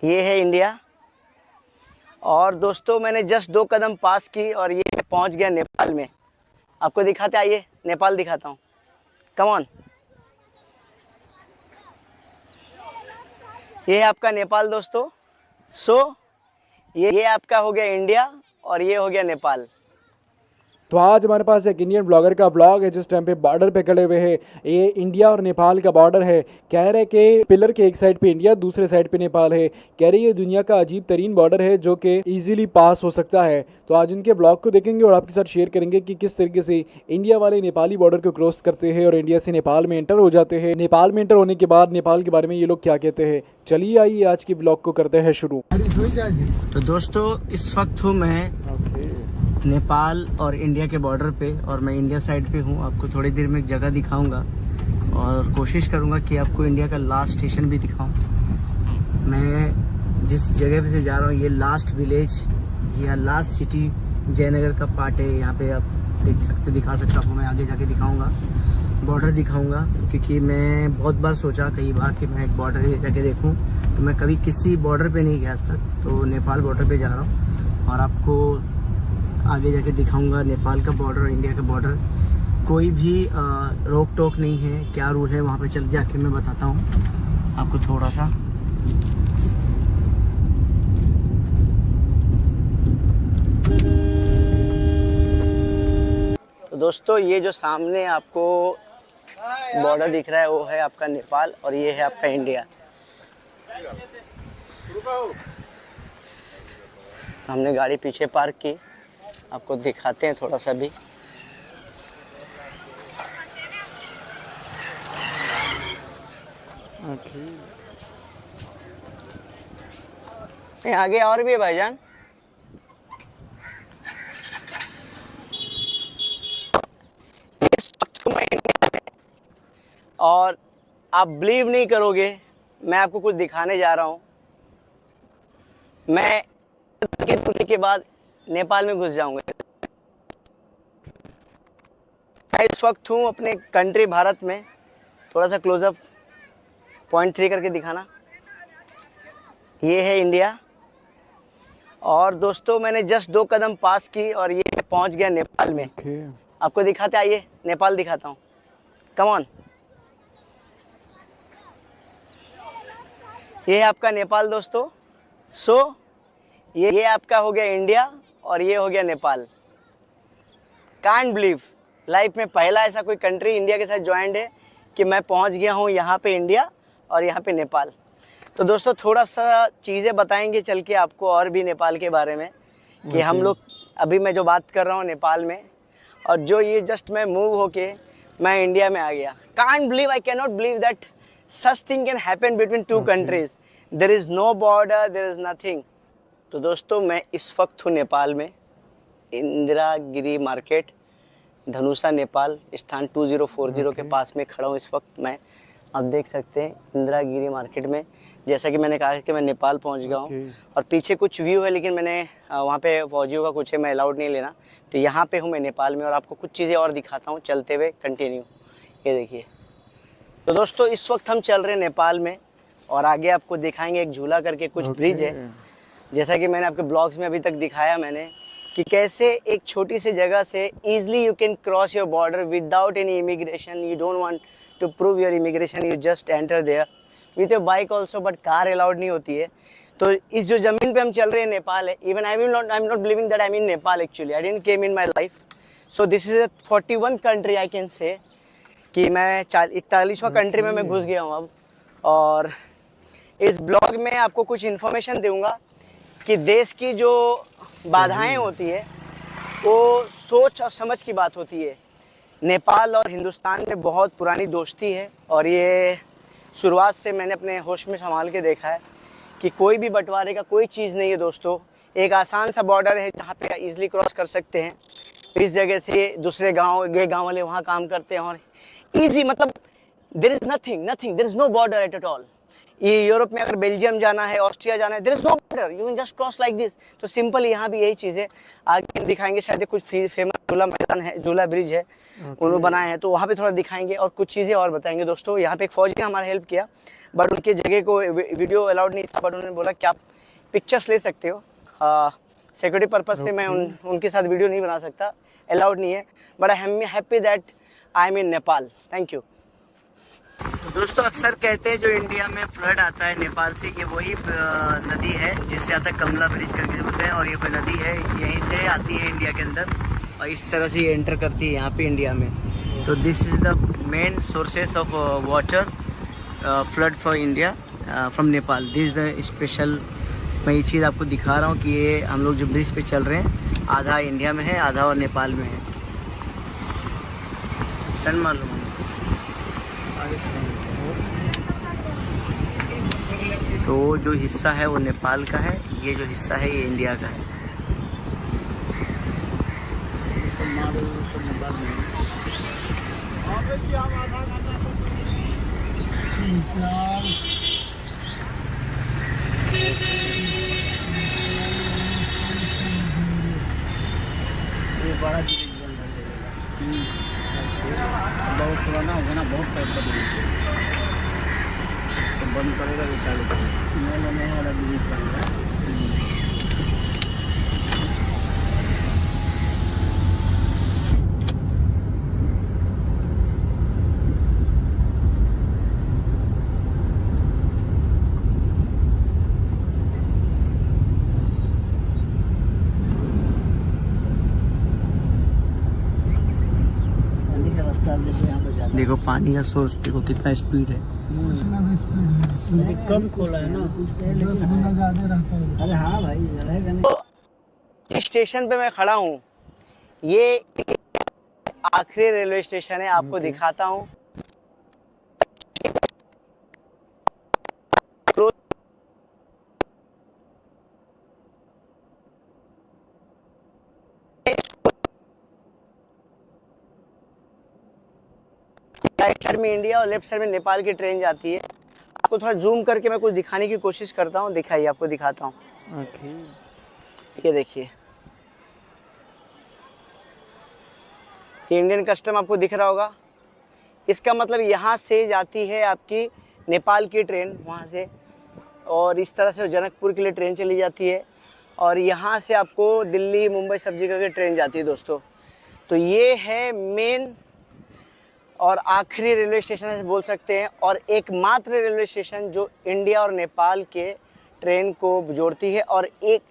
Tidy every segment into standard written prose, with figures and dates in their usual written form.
ये है इंडिया। और दोस्तों मैंने जस्ट 2 कदम पास की और ये पहुंच गया नेपाल में। आपको दिखाते, आइए नेपाल दिखाता हूँ, कम ऑन। ये है आपका नेपाल दोस्तों। ये आपका हो गया इंडिया और ये हो गया नेपाल। तो आज हमारे पास एक इंडियन ब्लॉगर का व्लॉग है जिस टाइम पे बॉर्डर पे खड़े हुए हैं। ये इंडिया और नेपाल का बॉर्डर है। कह रहे कि पिलर के एक साइड पे इंडिया, दूसरे साइड पे नेपाल है। कह रहे ये दुनिया का अजीब तरीन बॉर्डर है जो कि इजीली पास हो सकता है। तो आज इनके ब्लॉग को देखेंगे और आपके साथ शेयर करेंगे कि किस तरीके से इंडिया वाले नेपाली बॉर्डर को क्रॉस करते हैं और इंडिया से नेपाल में एंटर हो जाते हैं। नेपाल में एंटर होने के बाद नेपाल के बारे में ये लोग क्या कहते हैं। चलिए आइए आज की ब्लॉग को करते हैं शुरू। तो दोस्तों इस वक्त हूँ मैं नेपाल और इंडिया के बॉर्डर पे, और मैं इंडिया साइड पे हूँ। आपको थोड़ी देर में एक जगह दिखाऊंगा और कोशिश करूँगा कि आपको इंडिया का लास्ट स्टेशन भी दिखाऊं। मैं जिस जगह पे से जा रहा हूँ ये लास्ट विलेज या लास्ट सिटी जयनगर का पार्ट है। यहाँ पे आप देख सकते, दिखा सकता आपको, मैं आगे जाके दिखाऊँगा, बॉर्डर दिखाऊँगा। क्योंकि मैं बहुत बार सोचा कई बार कि मैं एक बॉर्डर जाके देखूँ, तो मैं कभी किसी बॉर्डर पर नहीं गया आज तक। तो नेपाल बॉर्डर पर जा रहा हूँ और आपको आगे जाके दिखाऊंगा नेपाल का बॉर्डर और इंडिया का बॉर्डर। कोई भी रोक टोक नहीं है, क्या रूल है वहाँ पे चल जाके मैं बताता हूँ आपको थोड़ा सा। तो दोस्तों ये जो सामने आपको बॉर्डर दिख रहा है वो है आपका नेपाल और ये है आपका इंडिया। हमने गाड़ी पीछे पार्क की, आपको दिखाते हैं थोड़ा सा भी। आगे और भी है भाईजान। और आप बिलीव नहीं करोगे, मैं आपको कुछ दिखाने जा रहा हूँ। मैं के बाद नेपाल में घुस जाऊंगा। मैं इस वक्त हूँ अपने कंट्री भारत में। थोड़ा सा क्लोजअप 0.3 करके दिखाना। ये है इंडिया। और दोस्तों मैंने जस्ट 2 कदम पास की और ये पहुंच गया नेपाल में। आपको दिखाते, आइए नेपाल दिखाता हूँ, कम ऑन। ये है आपका नेपाल दोस्तों। ये आपका हो गया इंडिया और ये हो गया नेपाल। कांट बिलीव, लाइफ में पहला ऐसा कोई कंट्री इंडिया के साथ ज्वाइंट है कि मैं पहुंच गया हूं यहाँ पे इंडिया और यहाँ पे नेपाल। तो दोस्तों थोड़ा सा चीज़ें बताएंगे चल के आपको और भी नेपाल के बारे में कि हम लोग अभी मैं जो बात कर रहा हूँ नेपाल में, और जो ये जस्ट मैं मूव होके मैं इंडिया में आ गया। Can't believe, I can not believe that such thing can happen between 2 countries. There is no border, there is nothing. तो दोस्तों मैं इस वक्त हूँ नेपाल में, इंदिरागिरी मार्केट, धनुषा नेपाल, स्थान 2040 के पास में खड़ा हूँ इस वक्त मैं। आप देख सकते हैं इंदिरागिरी मार्केट में, जैसा कि मैंने कहा कि मैं नेपाल पहुँच गया हूँ। और पीछे कुछ व्यू है लेकिन मैंने वहाँ पे फौजियों का कुछ है, मैं अलाउड नहीं लेना। तो यहाँ पे हूँ मैं नेपाल में और आपको कुछ चीज़ें और दिखाता हूँ चलते हुए, कंटिन्यू। ये देखिए। तो दोस्तों इस वक्त हम चल रहे हैं नेपाल में और आगे आपको दिखाएंगे एक झूला करके कुछ ब्रिज है। जैसा कि मैंने आपके ब्लॉग्स में अभी तक दिखाया मैंने कि कैसे एक छोटी सी जगह से easily you can cross your border without any immigration. You don't want to prove your immigration, you just enter there with your bike also, but car allowed नहीं होती है। तो इस जो ज़मीन पे हम चल रहे हैं नेपाल है। Even I am not believing that I am in Nepal actually. I didn't came in my life. So this is 41 country I can say कि मैं 41वां कंट्री में मैं घुस गया हूँ अब। और इस ब्लॉग में आपको कुछ इन्फॉर्मेशन दूंगा कि देश की जो बाधाएं होती है वो सोच और समझ की बात होती है। नेपाल और हिंदुस्तान में बहुत पुरानी दोस्ती है और ये शुरुआत से मैंने अपने होश में संभाल के देखा है कि कोई भी बंटवारे का कोई चीज़ नहीं है दोस्तों। एक आसान सा बॉर्डर है जहाँ पे इजीली क्रॉस कर सकते हैं। इस जगह से दूसरे गांव, ये गांव वाले वहाँ काम करते हैं और इजी, मतलब there is nothing, there is no border at all. ये यूरोप में अगर बेल्जियम जाना है, ऑस्ट्रिया जाना है, there is no border, you can just cross like this. तो सिंपल यहाँ भी यही चीज़ है। आगे दिखाएंगे, शायद कुछ फेमस झूला मैदान है, झूला ब्रिज है, उन्होंने बनाए हैं, तो वहाँ पे थोड़ा दिखाएंगे और कुछ चीज़ें और बताएंगे दोस्तों। यहाँ पे एक फौजी ने हमारा हेल्प किया, बट उनके जगह को वीडियो अलाउड नहीं था, बट उन्होंने बोला कि आप पिक्चर्स ले सकते हो, सिक्योरिटी पर्पस पे मैं उनके साथ वीडियो नहीं बना सकता, अलाउड नहीं है, but I am happy that I am in Nepal. Thank you. तो दोस्तों अक्सर कहते हैं जो इंडिया में फ्लड आता है नेपाल से, ये वही नदी है जिससे आता है कमला ब्रिज करके बोलते हैं, और ये कोई नदी है यहीं से आती है इंडिया के अंदर और इस तरह से ये एंटर करती है यहाँ पे इंडिया में। तो this is the main sources of water flood from India from Nepal. This is the special, मैं ये चीज़ आपको दिखा रहा हूँ कि ये हम लोग जो ब्रिज पे चल रहे हैं, आधा इंडिया में है, आधा और नेपाल में है। टर्न मालूम तो जो हिस्सा है वो नेपाल का है, ये जो हिस्सा है ये इंडिया का है। ये बड़ा बहुत पुराना होगा ना, बहुत टाइप का ब्रिज है, तो बंद करेगा तो चालू करेगा, नया वाला ब्रिज बनेगा। देखो पानी का सोर्स देखो कितना स्पीड है, कम खोला है ना, 10 गुना ज्यादा रहता है। अरे हाँ भाई, तो स्टेशन पे मैं खड़ा हूँ, ये आखिरी रेलवे स्टेशन है, आपको दिखाता हूँ। राइट साइड में इंडिया और लेफ्ट साइड में नेपाल की ट्रेन जाती है। आपको थोड़ा जूम करके मैं कुछ दिखाने की कोशिश करता हूँ, दिखाइए, आपको दिखाता हूँ। ये देखिए, ये इंडियन कस्टम आपको दिख रहा होगा, इसका मतलब यहाँ से जाती है आपकी नेपाल की ट्रेन वहाँ से, और इस तरह से जनकपुर के लिए ट्रेन चली जाती है, और यहाँ से आपको दिल्ली मुंबई सब जगह की ट्रेन जाती है दोस्तों। तो ये है मेन और आखिरी रेलवे स्टेशन ऐसे बोल सकते हैं, और एकमात्र रेलवे स्टेशन जो इंडिया और नेपाल के ट्रेन को जोड़ती है, और एक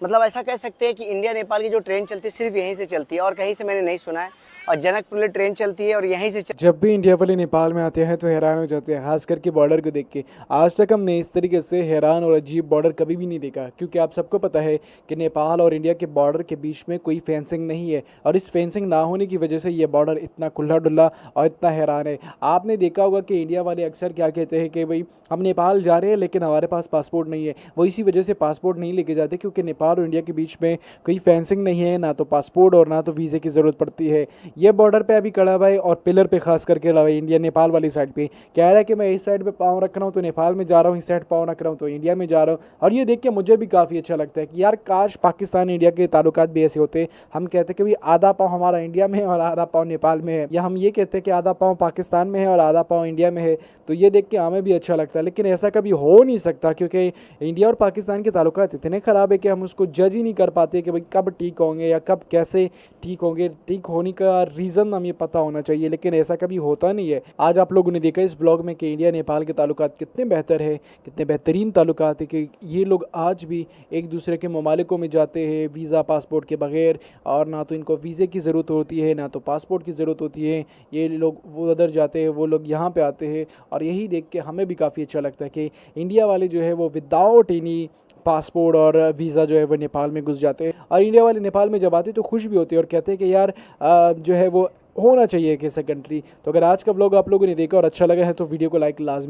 मतलब ऐसा कह सकते हैं कि इंडिया नेपाल की जो ट्रेन चलती है सिर्फ यहीं से चलती है, और कहीं से मैंने नहीं सुना है, और जनकपुर में ट्रेन चलती है और यहीं से जब भी इंडिया वाले नेपाल में आते हैं तो हैरान हो जाते हैं, खास करके बॉर्डर को देख के। आज तक हमने इस तरीके से हैरान और अजीब बॉर्डर कभी भी नहीं देखा, क्योंकि आप सबको पता है कि नेपाल और इंडिया के बॉर्डर के बीच में कोई फेंसिंग नहीं है, और इस फेंसिंग ना होने की वजह से ये बॉर्डर इतना खुला डुल्ला और इतना हैरान है। आपने देखा होगा कि इंडिया वाले अक्सर क्या कहते हैं कि भाई हम नेपाल जा रहे हैं लेकिन हमारे पास पासपोर्ट नहीं है, वो इसी वजह से पासपोर्ट नहीं लेके जाते, क्योंकि नेपाल और इंडिया के बीच में कोई फेंसिंग नहीं है, ना तो पासपोर्ट और ना तो वीज़े की ज़रूरत पड़ती है। ये बॉर्डर पे अभी खड़ा भाई, और पिलर पे खास करके खड़ा भाई इंडिया नेपाल वाली साइड पे, कह रहा है कि मैं इस साइड पे पाँव रख रहा हूँ तो नेपाल में जा रहा हूँ, इस साइड पाँव रख रहा हूँ तो इंडिया में जा रहा हूँ। और ये देख के मुझे भी काफ़ी अच्छा लगता है कि यार काश पाकिस्तान इंडिया के ताल्लुकात भी ऐसे होते। हम कहते हैं कि भाई आधा पाँव हमारा इंडिया में है और आधा पाँव नेपाल में है, या हम ये कहते हैं कि आधा पाँव पाकिस्तान में है और आधा पाँव इंडिया में है, तो ये देख के हमें भी अच्छा लगता है। लेकिन ऐसा कभी हो नहीं सकता, क्योंकि इंडिया और पाकिस्तान के ताल्लुकात इतने ख़राब है कि हम उसको जज ही नहीं कर पाते कि भाई कब ठीक होंगे या कब कैसे ठीक होंगे। ठीक होने का रीज़न हमें पता होना चाहिए, लेकिन ऐसा कभी होता नहीं है। आज आप लोगों ने देखा इस ब्लॉग में कि इंडिया नेपाल के ताल्लुकात कितने बेहतर है, कितने बेहतरीन ताल्लुकात है, कि ये लोग आज भी एक दूसरे के ममालिकों में जाते हैं वीज़ा पासपोर्ट के बगैर, और ना तो इनको वीज़े की ज़रूरत होती है ना तो पासपोर्ट की ज़रूरत होती है। ये लोग वो उधर जाते हैं, वो लोग यहाँ पे आते हैं, और यही देख के हमें भी काफ़ी अच्छा लगता है कि इंडिया वाले जो है वो विदाउट एनी पासपोर्ट और वीज़ा जो है वो नेपाल में घुस जाते हैं, और इंडिया वाले नेपाल में जब आते हैं तो खुश भी होते हैं और कहते हैं कि यार जो है वो होना चाहिए कैसा कंट्री। तो अगर आज का ब्लॉग आप लोगों ने देखा और अच्छा लगा है तो वीडियो को लाइक लाजमी